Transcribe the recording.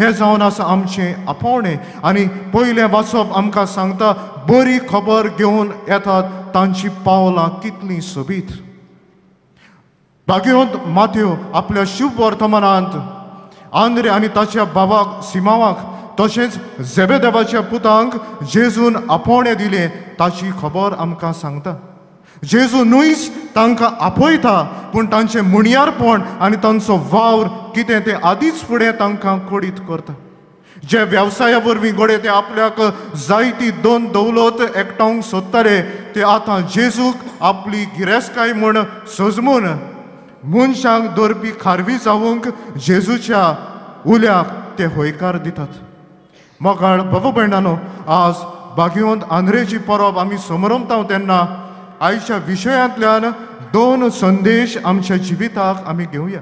हे जावन आसा आमचें आपोवणें. आनी पयलें वाचप आमकां सांगता बरी खबर घेवन येतात तांची पावलां कितलीं सोबीत. भाग्यवंत माथ्यो आपल्या शुभ वर्तमानांत आंद्रे आनी ताच्या बाबाक सिमावाक तशेंच झेबेदेवाच्या पुतांक जेजून आपोवणें दिलें ताची खबर आमकां सांगता. जेजू न्हूच तांकां आपयता पूण तांचें मुणयारपण आनी तांचो वावर कितें तें आदींच फुडें तांकां कळीत करता. जे वेवसाया वरवीं घोडे ते आपल्याक जायती दोन दौलत एकठांवंक सोदताले ते आतां जेजूक आपली गिरेस्तकाय म्हूण सजमून मनशांक धरपी खारवी जावंक जेजूच्या उल्याक ते होयकार दितात. मोगाळ बाबा भयणानो, आज भाग्यवंत आंद्रेची परब आमी समरमता तेन्ना आयच्या विशयांतल्यान दोन संदेश आमच्या जिविताक आमी घेवया.